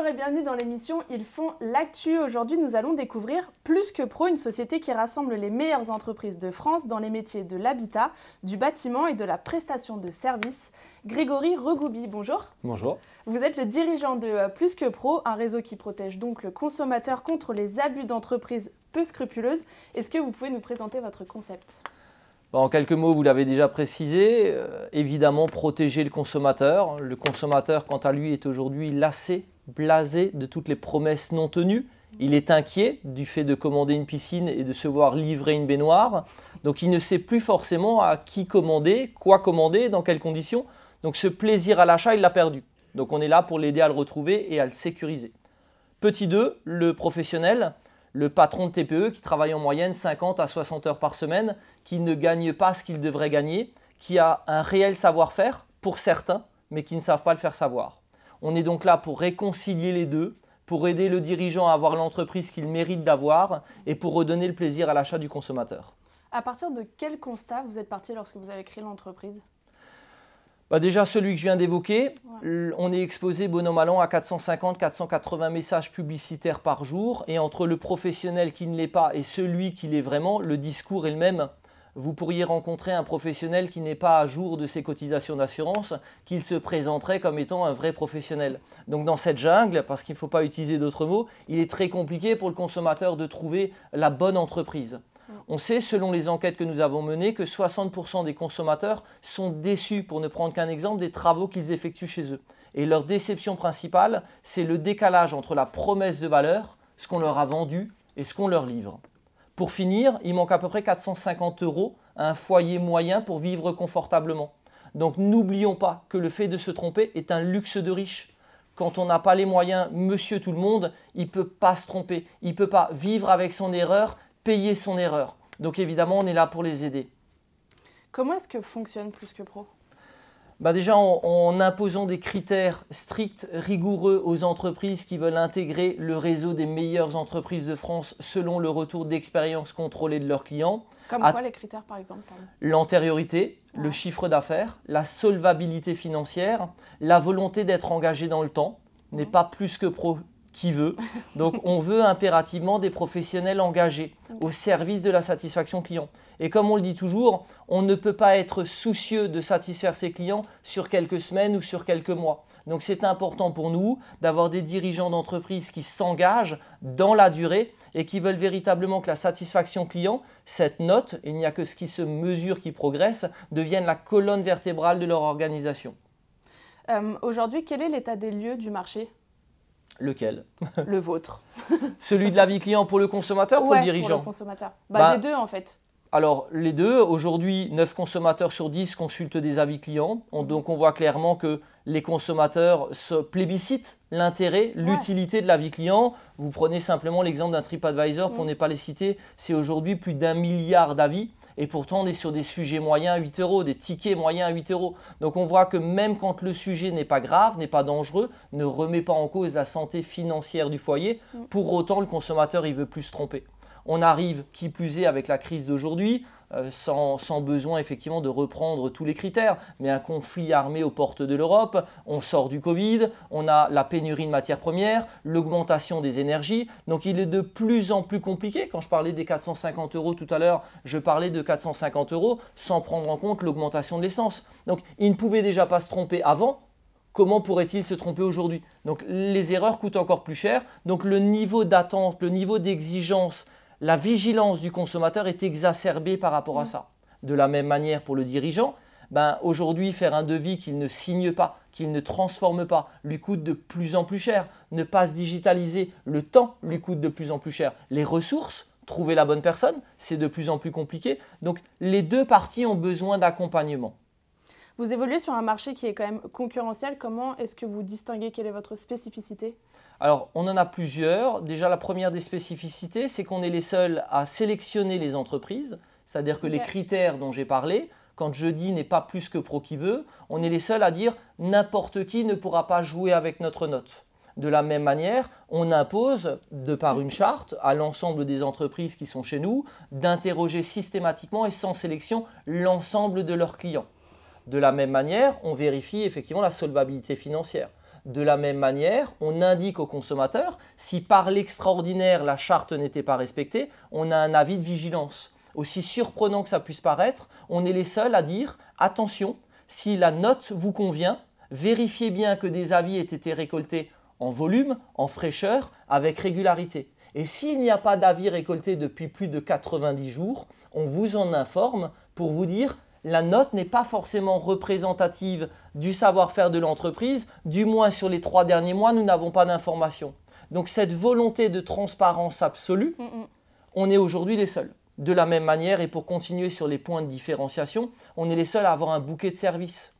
Bonjour et bienvenue dans l'émission Ils font l'actu. Aujourd'hui, nous allons découvrir Plus que Pro, une société qui rassemble les meilleures entreprises de France dans les métiers de l'habitat, du bâtiment et de la prestation de services. Grégory Regoubi, bonjour. Bonjour. Vous êtes le dirigeant de Plus que Pro, un réseau qui protège donc le consommateur contre les abus d'entreprises peu scrupuleuses. Est-ce que vous pouvez nous présenter votre concept ? En quelques mots, vous l'avez déjà précisé, évidemment protéger le consommateur. Le consommateur, quant à lui, est aujourd'hui lassé, blasé de toutes les promesses non tenues. Il est inquiet du fait de commander une piscine et de se voir livrer une baignoire. Donc il ne sait plus forcément à qui commander, quoi commander, dans quelles conditions. Donc ce plaisir à l'achat, il l'a perdu. Donc on est là pour l'aider à le retrouver et à le sécuriser. Petit 2, le professionnel. Le patron de TPE qui travaille en moyenne 50 à 60 heures par semaine, qui ne gagne pas ce qu'il devrait gagner, qui a un réel savoir-faire pour certains, mais qui ne savent pas le faire savoir. On est donc là pour réconcilier les deux, pour aider le dirigeant à avoir l'entreprise qu'il mérite d'avoir et pour redonner le plaisir à l'achat du consommateur. À partir de quel constat vous êtes parti lorsque vous avez créé l'entreprise ? Déjà celui que je viens d'évoquer, on est exposé bon an mal an à 450-480 messages publicitaires par jour et entre le professionnel qui ne l'est pas et celui qui l'est vraiment, le discours est le même. Vous pourriez rencontrer un professionnel qui n'est pas à jour de ses cotisations d'assurance, qu'il se présenterait comme étant un vrai professionnel. Donc dans cette jungle, parce qu'il ne faut pas utiliser d'autres mots, il est très compliqué pour le consommateur de trouver la bonne entreprise. On sait, selon les enquêtes que nous avons menées, que 60% des consommateurs sont déçus, pour ne prendre qu'un exemple, des travaux qu'ils effectuent chez eux. Et leur déception principale, c'est le décalage entre la promesse de valeur, ce qu'on leur a vendu et ce qu'on leur livre. Pour finir, il manque à peu près 450 € à un foyer moyen pour vivre confortablement. Donc n'oublions pas que le fait de se tromper est un luxe de riche. Quand on n'a pas les moyens, monsieur tout le monde, il ne peut pas se tromper, il ne peut pas vivre avec son erreur, payer son erreur. Donc évidemment, on est là pour les aider. Comment est-ce que fonctionne Plus que Pro ? Déjà en imposant des critères stricts, rigoureux aux entreprises qui veulent intégrer le réseau des meilleures entreprises de France selon le retour d'expérience contrôlée de leurs clients. Comme quoi les critères par exemple ? L'antériorité, le chiffre d'affaires, la solvabilité financière, la volonté d'être engagé dans le temps, n'est pas Plus que Pro qui veut. Donc on veut impérativement des professionnels engagés au service de la satisfaction client. Et comme on le dit toujours, on ne peut pas être soucieux de satisfaire ses clients sur quelques semaines ou sur quelques mois. Donc c'est important pour nous d'avoir des dirigeants d'entreprise qui s'engagent dans la durée et qui veulent véritablement que la satisfaction client, cette note, il n'y a que ce qui se mesure qui progresse, devienne la colonne vertébrale de leur organisation. Aujourd'hui, quel est l'état des lieux du marché ? Lequel ? Le vôtre. Celui de la vie client pour le consommateur ou pour le dirigeant ? Pour le consommateur. Les deux en fait. Alors les deux, aujourd'hui 9 consommateurs sur 10 consultent des avis clients. Donc on voit clairement que les consommateurs se plébiscitent l'intérêt, l'utilité de l'avis client. Vous prenez simplement l'exemple d'un TripAdvisor, pour ne pas les citer, c'est aujourd'hui plus d'1 milliard d'avis. Et pourtant, on est sur des sujets moyens à 8 €, des tickets moyens à 8 €. Donc on voit que même quand le sujet n'est pas grave, n'est pas dangereux, ne remet pas en cause la santé financière du foyer, pour autant le consommateur il veut plus se tromper. On arrive, qui plus est, avec la crise d'aujourd'hui, sans besoin effectivement de reprendre tous les critères, mais un conflit armé aux portes de l'Europe, on sort du Covid, on a la pénurie de matières premières, l'augmentation des énergies, donc il est de plus en plus compliqué. Quand je parlais des 450 € tout à l'heure, je parlais de 450 € sans prendre en compte l'augmentation de l'essence. Donc il ne pouvait déjà pas se tromper avant. Comment pourrait-il se tromper aujourd'hui? Donc les erreurs coûtent encore plus cher, donc le niveau d'attente, le niveau d'exigence, la vigilance du consommateur est exacerbée par rapport à ça. De la même manière pour le dirigeant, aujourd'hui faire un devis qu'il ne signe pas, qu'il ne transforme pas, lui coûte de plus en plus cher. Ne pas se digitaliser, le temps lui coûte de plus en plus cher. Les ressources, trouver la bonne personne, c'est de plus en plus compliqué. Donc les deux parties ont besoin d'accompagnement. Vous évoluez sur un marché qui est quand même concurrentiel. Comment est-ce que vous distinguez? Quelle est votre spécificité? Alors, on en a plusieurs. Déjà, la première des spécificités, c'est qu'on est les seuls à sélectionner les entreprises. C'est-à-dire que les critères dont j'ai parlé, quand je dis n'est pas Plus que Pro qui veut, on est les seuls à dire n'importe qui ne pourra pas jouer avec notre note. De la même manière, on impose, de par une charte, à l'ensemble des entreprises qui sont chez nous, d'interroger systématiquement et sans sélection l'ensemble de leurs clients. De la même manière, on vérifie effectivement la solvabilité financière. De la même manière, on indique au consommateur, si par l'extraordinaire la charte n'était pas respectée, on a un avis de vigilance. Aussi surprenant que ça puisse paraître, on est les seuls à dire « attention, si la note vous convient, vérifiez bien que des avis aient été récoltés en volume, en fraîcheur, avec régularité. Et s'il n'y a pas d'avis récolté depuis plus de 90 jours, on vous en informe pour vous dire la note n'est pas forcément représentative du savoir-faire de l'entreprise, du moins sur les 3 derniers mois, nous n'avons pas d'informations. » Donc cette volonté de transparence absolue, on est aujourd'hui les seuls. De la même manière, et pour continuer sur les points de différenciation, on est les seuls à avoir un bouquet de services.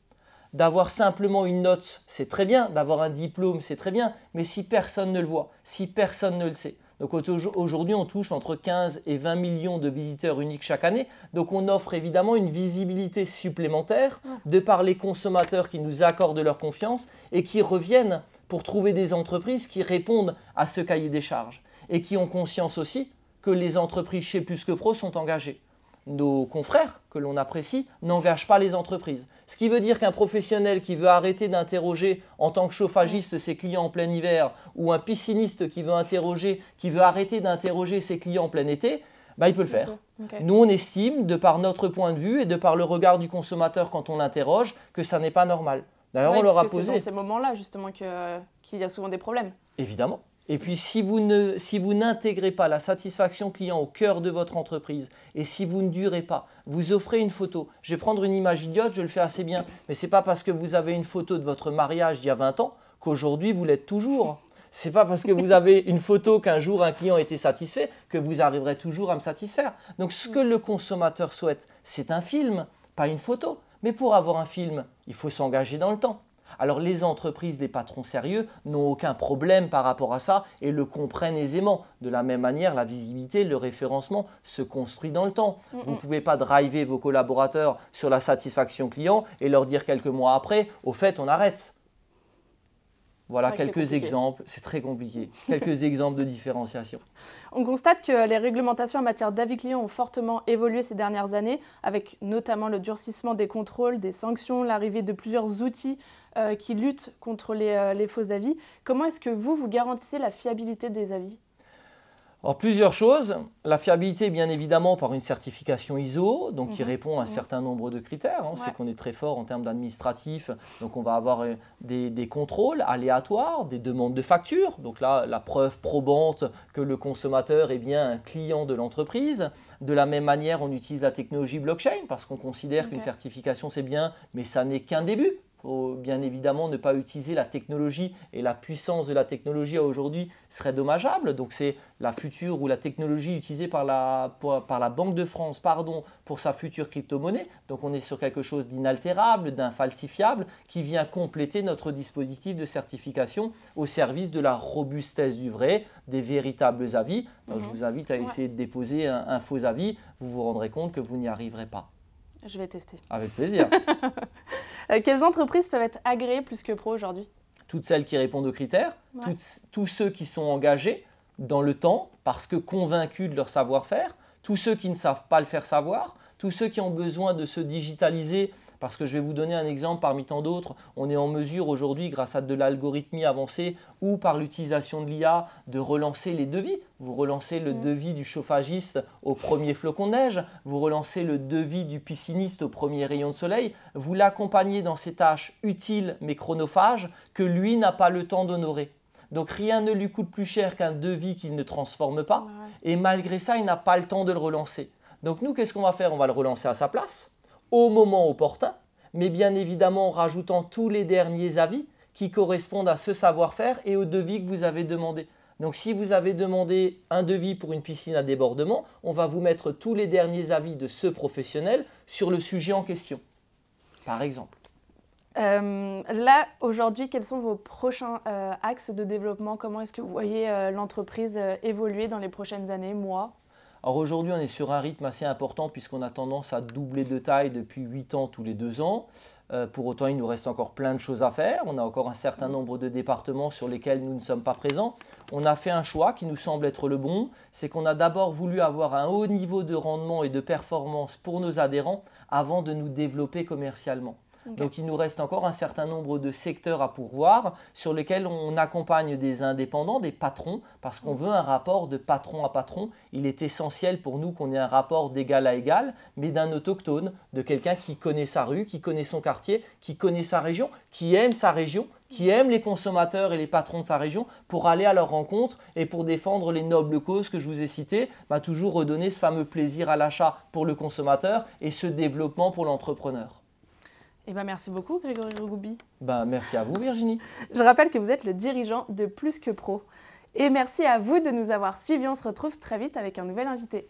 D'avoir simplement une note, c'est très bien, d'avoir un diplôme, c'est très bien, mais si personne ne le voit, si personne ne le sait. Donc aujourd'hui, on touche entre 15 et 20 millions de visiteurs uniques chaque année. Donc on offre évidemment une visibilité supplémentaire de par les consommateurs qui nous accordent leur confiance et qui reviennent pour trouver des entreprises qui répondent à ce cahier des charges et qui ont conscience aussi que les entreprises chez Plus que Pro sont engagées. Nos confrères, que l'on apprécie, n'engagent pas les entreprises. Ce qui veut dire qu'un professionnel qui veut arrêter d'interroger en tant que chauffagiste ses clients en plein hiver ou un pisciniste qui veut arrêter d'interroger ses clients en plein été, il peut le faire. Okay. Nous, on estime, de par notre point de vue et de par le regard du consommateur quand on l'interroge, que ça n'est pas normal. D'ailleurs, on leur a posé. C'est dans ces moments-là, justement, qu'il y a souvent des problèmes. Évidemment. Et puis, si vous n'intégrez pas la satisfaction client au cœur de votre entreprise et si vous ne durez pas, vous offrez une photo. Je vais prendre une image idiote, je le fais assez bien, mais ce n'est pas parce que vous avez une photo de votre mariage d'il y a 20 ans qu'aujourd'hui vous l'êtes toujours. Ce n'est pas parce que vous avez une photo qu'un jour un client a été satisfait que vous arriverez toujours à me satisfaire. Donc, ce que le consommateur souhaite, c'est un film, pas une photo. Mais pour avoir un film, il faut s'engager dans le temps. Alors les entreprises, les patrons sérieux n'ont aucun problème par rapport à ça et le comprennent aisément. De la même manière, la visibilité, le référencement se construit dans le temps. Vous ne pouvez pas driver vos collaborateurs sur la satisfaction client et leur dire quelques mois après, au fait, on arrête. Voilà quelques exemples, c'est très compliqué, quelques exemples de différenciation. On constate que les réglementations en matière d'avis client ont fortement évolué ces dernières années, avec notamment le durcissement des contrôles, des sanctions, l'arrivée de plusieurs outils qui luttent contre les faux avis. Comment est-ce que vous garantissez la fiabilité des avis ? Alors, plusieurs choses. La fiabilité, bien évidemment, par une certification ISO, donc qui répond à un certain nombre de critères. C'est qu'on est très fort en termes d'administratif, donc on va avoir des contrôles aléatoires, des demandes de facture. Donc là, la preuve probante que le consommateur est bien un client de l'entreprise. De la même manière, on utilise la technologie blockchain parce qu'on considère qu'une certification, c'est bien, mais ça n'est qu'un début. Il faut bien évidemment ne pas utiliser la technologie et la puissance de la technologie aujourd'hui serait dommageable. Donc c'est la future ou la technologie utilisée par la Banque de France pour sa future crypto-monnaie. Donc on est sur quelque chose d'inaltérable, d'infalsifiable qui vient compléter notre dispositif de certification au service de la robustesse du vrai, des véritables avis. Donc, je vous invite à essayer de déposer un faux avis. Vous vous rendrez compte que vous n'y arriverez pas. Je vais tester. Avec plaisir. Quelles entreprises peuvent être agréées Plus que Pro aujourd'hui ? Toutes celles qui répondent aux critères, tous ceux qui sont engagés dans le temps parce que convaincus de leur savoir-faire, tous ceux qui ne savent pas le faire savoir, tous ceux qui ont besoin de se digitaliser. Parce que je vais vous donner un exemple parmi tant d'autres. On est en mesure aujourd'hui, grâce à de l'algorithmie avancée ou par l'utilisation de l'IA, de relancer les devis. Vous relancez le devis du chauffagiste au premier flocon de neige. Vous relancez le devis du pisciniste au premier rayon de soleil. Vous l'accompagnez dans ses tâches utiles mais chronophages que lui n'a pas le temps d'honorer. Donc rien ne lui coûte plus cher qu'un devis qu'il ne transforme pas. Et malgré ça, il n'a pas le temps de le relancer. Donc nous, qu'est-ce qu'on va faire ? On va le relancer à sa place, au moment opportun, mais bien évidemment en rajoutant tous les derniers avis qui correspondent à ce savoir-faire et au devis que vous avez demandé. Donc si vous avez demandé un devis pour une piscine à débordement, on va vous mettre tous les derniers avis de ce professionnel sur le sujet en question, par exemple. Là, aujourd'hui, quels sont vos prochains axes de développement ? Comment est-ce que vous voyez l'entreprise évoluer dans les prochaines années, mois ? Alors aujourd'hui, on est sur un rythme assez important puisqu'on a tendance à doubler de taille depuis 8 ans tous les 2 ans. Pour autant, il nous reste encore plein de choses à faire. On a encore un certain nombre de départements sur lesquels nous ne sommes pas présents. On a fait un choix qui nous semble être le bon. C'est qu'on a d'abord voulu avoir un haut niveau de rendement et de performance pour nos adhérents avant de nous développer commercialement. Ok. Donc il nous reste encore un certain nombre de secteurs à pourvoir sur lesquels on accompagne des indépendants, des patrons, parce qu'on veut un rapport de patron à patron. Il est essentiel pour nous qu'on ait un rapport d'égal à égal, mais d'un autochtone, de quelqu'un qui connaît sa rue, qui connaît son quartier, qui connaît sa région, qui aime sa région, qui aime les consommateurs et les patrons de sa région pour aller à leur rencontre et pour défendre les nobles causes que je vous ai citées, toujours redonner ce fameux plaisir à l'achat pour le consommateur et ce développement pour l'entrepreneur. Eh ben, merci beaucoup Grégory Rigoubi. Merci à vous Virginie. Je rappelle que vous êtes le dirigeant de Plus que Pro. Et merci à vous de nous avoir suivis. On se retrouve très vite avec un nouvel invité.